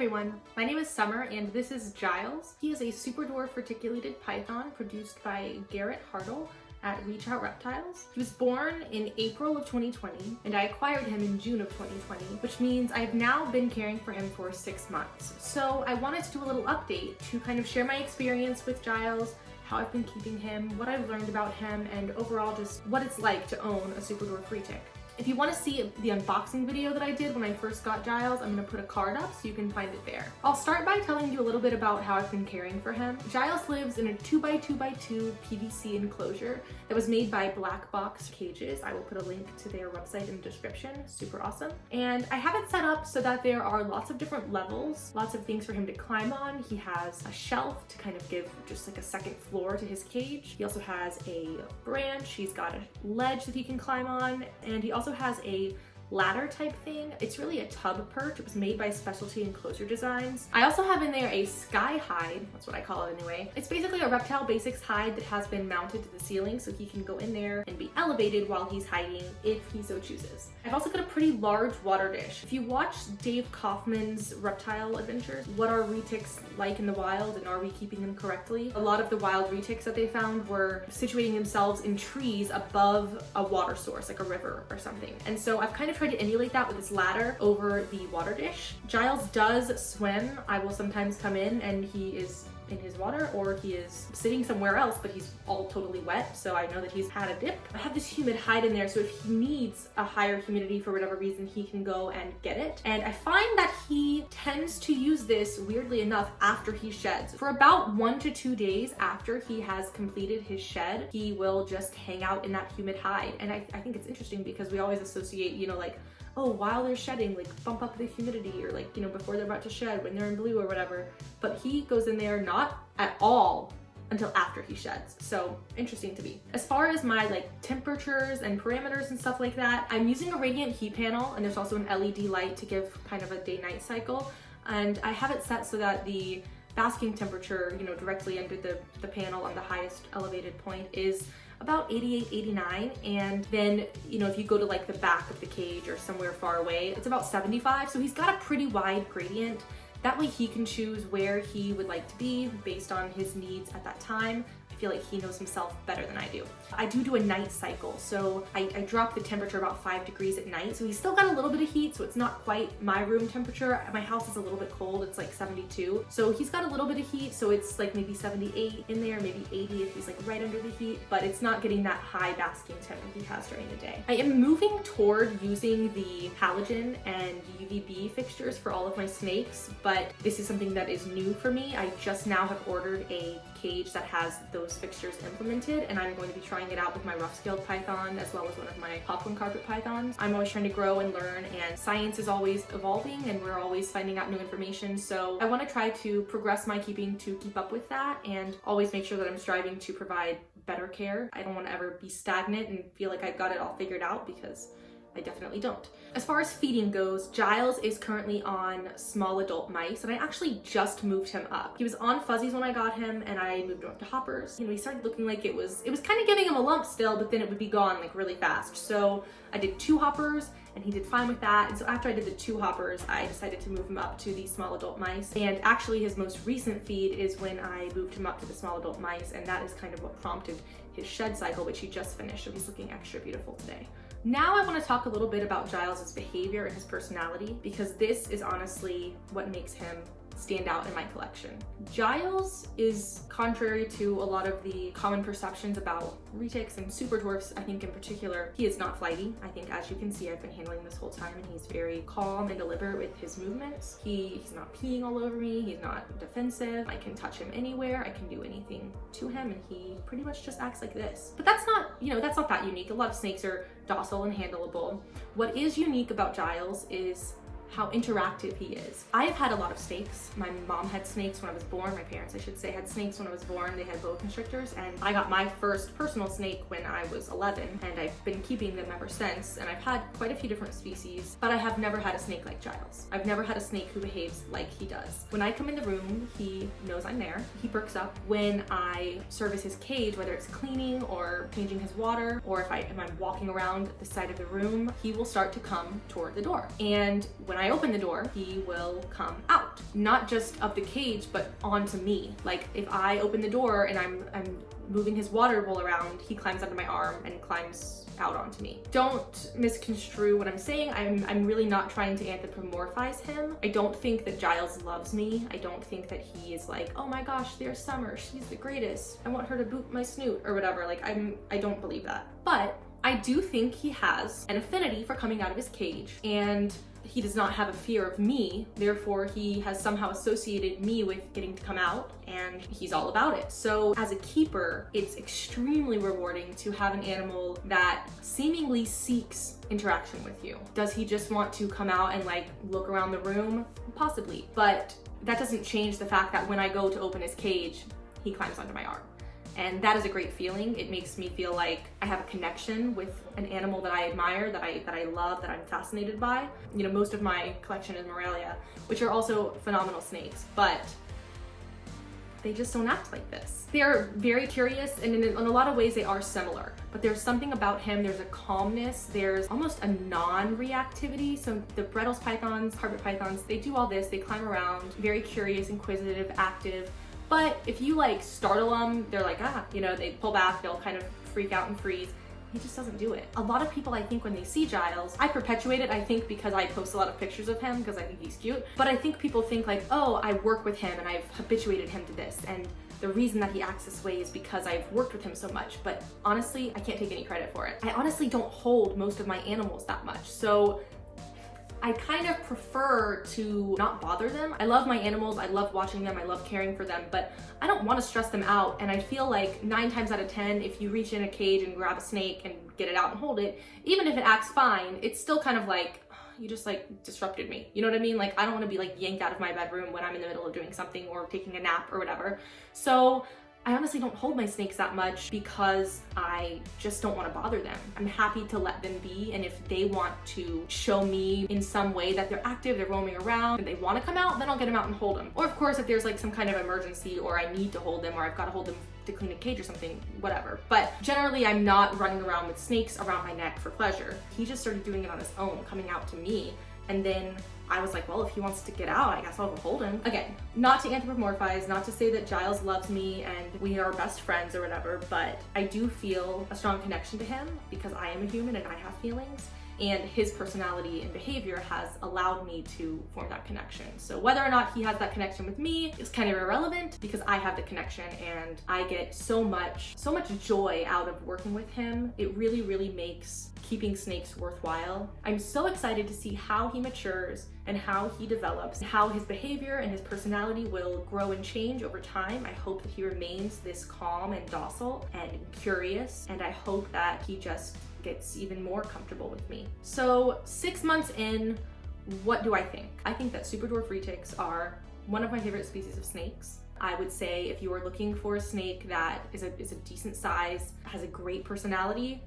everyone, my name is Summer and this is Giles. He is a Superdwarf Reticulated Python produced by Garrett Hartle at Reptiles. He was born in April of 2020 and I acquired him in June of 2020, which means I've now been caring for him for 6 months. So I wanted to do a little update to kind of share my experience with Giles, how I've been keeping him, what I've learned about him, and overall just what it's like to own a Superdwarf Retic. If you want to see the unboxing video that I did when I first got Giles, I'm going to put a card up so you can find it there. I'll start by telling you a little bit about how I've been caring for him. Giles lives in a 2x2x2 PVC enclosure that was made by Blackbox Cages. I will put a link to their website in the description. Super awesome. And I have it set up so that there are lots of different levels, lots of things for him to climb on. He has a shelf to kind of give just like a second floor to his cage. He also has a branch. He's got a ledge that he can climb on, and he also has a ladder type thing. It's really a tub perch. It was made by Specialty Enclosure Designs. I also have in there a sky hide, that's what I call it anyway. It's basically a Reptile Basics hide that has been mounted to the ceiling so he can go in there and be elevated while he's hiding if he so chooses. I've also got a pretty large water dish. If you watch Dave Kaufman's Reptile adventures, what are retics like in the wild and are we keeping them correctly? A lot of the wild retics that they found were situating themselves in trees above a water source, like a river or something. And so I've kind of tried to emulate that with this ladder over the water dish. Giles does swim. I will sometimes come in and he is in his water, or he is sitting somewhere else, but he's all totally wet, so I know that he's had a dip. I have this humid hide in there, so if he needs a higher humidity for whatever reason, he can go and get it. And I find that he tends to use this, weirdly enough, after he sheds. For about 1 to 2 days after he has completed his shed, he will just hang out in that humid hide. And I think it's interesting because we always associate, you know, like, oh, while they're shedding, like bump up the humidity, or like, you know, before they're about to shed, when they're in blue or whatever. But he goes in there not at all until after he sheds. So interesting to me. As far as my like temperatures and parameters and stuff like that, I'm using a radiant heat panel, and there's also an LED light to give kind of a day-night cycle. And I have it set so that the basking temperature, you know, directly under the panel on the highest elevated point is about 88, 89. And then, you know, if you go to like the back of the cage or somewhere far away, it's about 75. So he's got a pretty wide gradient. That way he can choose where he would like to be based on his needs at that time. I feel like he knows himself better than I do. I do a night cycle, so I drop the temperature about 5 degrees at night. So he's still got a little bit of heat, so it's not quite my room temperature. My house is a little bit cold, it's like 72. So he's got a little bit of heat, so it's like maybe 78 in there, maybe 80 if he's like right under the heat, but it's not getting that high basking temp that he has during the day. I am moving toward using the halogen and UVB fixtures for all of my snakes, but this is something that is new for me. I just now have ordered a cage that has those fixtures implemented, and I'm going to be trying it out with my rough-scaled python as well as one of my popcorn carpet pythons. I'm always trying to grow and learn, and science is always evolving and we're always finding out new information. So I want to try to progress my keeping to keep up with that and always make sure that I'm striving to provide better care. I don't want to ever be stagnant and feel like I've got it all figured out, because I definitely don't. As far as feeding goes, Giles is currently on small adult mice, and I actually just moved him up. He was on fuzzies when I got him, and I moved him up to hoppers. You know, he started looking like it was kind of giving him a lump still, but then it would be gone like really fast. So I did 2 hoppers, and he did fine with that. And so after I did the 2 hoppers, I decided to move him up to the small adult mice. And actually his most recent feed is when I moved him up to the small adult mice, and that is kind of what prompted his shed cycle, which he just finished. So he's looking extra beautiful today. Now I want to talk a little bit about Giles's behavior and his personality, because this is honestly what makes him stand out in my collection. Giles is contrary to a lot of the common perceptions about retics and superdwarfs. I think in particular, he is not flighty. I think, as you can see, I've been handling this whole time, and he's very calm and deliberate with his movements. He's not peeing all over me. He's not defensive. I can touch him anywhere. I can do anything to him, and he pretty much just acts like this. But that's not, you know, that's not that unique. A lot of snakes are docile and handleable. What is unique about Giles is how interactive he is. I have had a lot of snakes. My mom had snakes when I was born. My parents, I should say, had snakes when I was born. They had boa constrictors, and I got my first personal snake when I was 11, and I've been keeping them ever since. And I've had quite a few different species, but I have never had a snake like Giles. I've never had a snake who behaves like he does. When I come in the room, he knows I'm there. He perks up. When I service his cage, whether it's cleaning or changing his water, or if I'm walking around the side of the room, he will start to come toward the door. And when I open the door, he will come out. Not just of the cage, but onto me. Like if I open the door and I'm moving his water bowl around, he climbs under my arm and climbs out onto me. Don't misconstrue what I'm saying. I'm really not trying to anthropomorphize him. I don't think that Giles loves me. I don't think that he is like, oh my gosh, there's Summer, she's the greatest, I want her to boot my snoot or whatever. Like I don't believe that. But I do think he has an affinity for coming out of his cage, and he does not have a fear of me, therefore he has somehow associated me with getting to come out, and he's all about it. So as a keeper, it's extremely rewarding to have an animal that seemingly seeks interaction with you. Does he just want to come out and like look around the room? Possibly, but that doesn't change the fact that when I go to open his cage, he climbs onto my arm. And that is a great feeling. It makes me feel like I have a connection with an animal that I admire, that I love, that I'm fascinated by. You know, most of my collection is Morelia, which are also phenomenal snakes, but they just don't act like this. They're very curious, and in a lot of ways they are similar, but there's something about him, there's a calmness, there's almost a non-reactivity. So the Reptiles pythons, carpet pythons, they do all this, they climb around, very curious, inquisitive, active. But if you like startle them, they're like, you know, they pull back, they'll kind of freak out and freeze. He just doesn't do it. A lot of people, I think, when they see Giles, I perpetuate it, I think, because I post a lot of pictures of him because I think he's cute. But I think people think like, oh, I work with him and I've habituated him to this. And the reason that he acts this way is because I've worked with him so much. But honestly, I can't take any credit for it. I honestly don't hold most of my animals that much. So I kind of prefer to not bother them. I love my animals, I love watching them, I love caring for them, but I don't want to stress them out. And I feel like 9 times out of 10, if you reach in a cage and grab a snake and get it out and hold it, even if it acts fine, it's still kind of like, you just like disrupted me. You know what I mean? Like I don't want to be like yanked out of my bedroom when I'm in the middle of doing something or taking a nap or whatever. So I honestly don't hold my snakes that much because I just don't want to bother them. I'm happy to let them be, and if they want to show me in some way that they're active, they're roaming around, and they want to come out, then I'll get them out and hold them. Or of course, if there's like some kind of emergency or I need to hold them or I've got to hold them to clean a cage or something, whatever. But generally, I'm not running around with snakes around my neck for pleasure. He just started doing it on his own, coming out to me, and then I was like, well, if he wants to get out, I guess I'll go hold him. Again, not to anthropomorphize, not to say that Giles loves me and we are best friends or whatever, but I do feel a strong connection to him because I am a human and I have feelings. And his personality and behavior has allowed me to form that connection. So whether or not he has that connection with me is kind of irrelevant because I have the connection and I get so much joy out of working with him. It really, really makes keeping snakes worthwhile. I'm so excited to see how he matures and how he develops, how his behavior and his personality will grow and change over time. I hope that he remains this calm and docile and curious, and I hope that he just gets even more comfortable with me. So 6 months in, what do I think? I think that Superdwarf Retics are one of my favorite species of snakes. I would say if you are looking for a snake that is a decent size, has a great personality,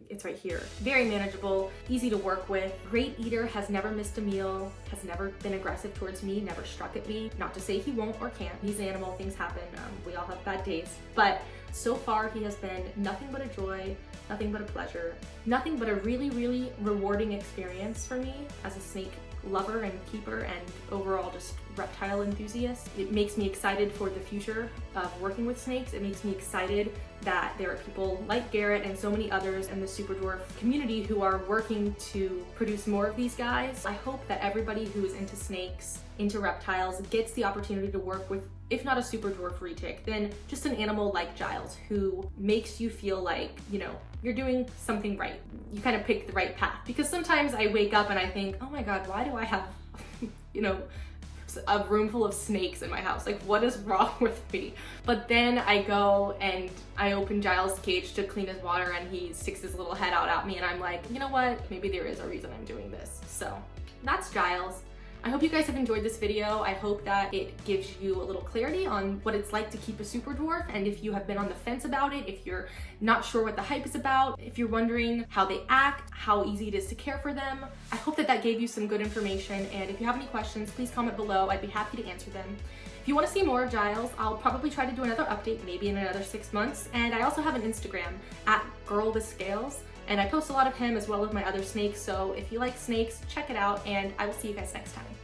it's right here. Very manageable, easy to work with, great eater, has never missed a meal, has never been aggressive towards me, never struck at me. Not to say he won't or can't, he's an animal, things happen, we all have bad days. But so far he has been nothing but a joy, nothing but a pleasure, nothing but a really, really rewarding experience for me as a snake lover and keeper and overall just reptile enthusiast. It makes me excited for the future of working with snakes. It makes me excited that there are people like Garrett and so many others in the Superdwarf community who are working to produce more of these guys. I hope that everybody who is into snakes, into reptiles, gets the opportunity to work with, if not a Superdwarf Retic, then just an animal like Giles who makes you feel like, you know, you're doing something right. You kind of picked the right path. Because sometimes I wake up and I think, oh my God, why do I have, you know, a room full of snakes in my house? Like, what is wrong with me? But then I go and I open Giles' cage to clean his water and he sticks his little head out at me and I'm like, you know what? Maybe there is a reason I'm doing this. So that's Giles. I hope you guys have enjoyed this video. I hope that it gives you a little clarity on what it's like to keep a Superdwarf, and if you have been on the fence about it, if you're not sure what the hype is about, if you're wondering how they act, how easy it is to care for them, I hope that that gave you some good information, and if you have any questions, please comment below. I'd be happy to answer them. If you want to see more of Giles, I'll probably try to do another update maybe in another 6 months, and I also have an Instagram at girlwithscales. And I post a lot of him as well as my other snakes, so if you like snakes, check it out, and I will see you guys next time.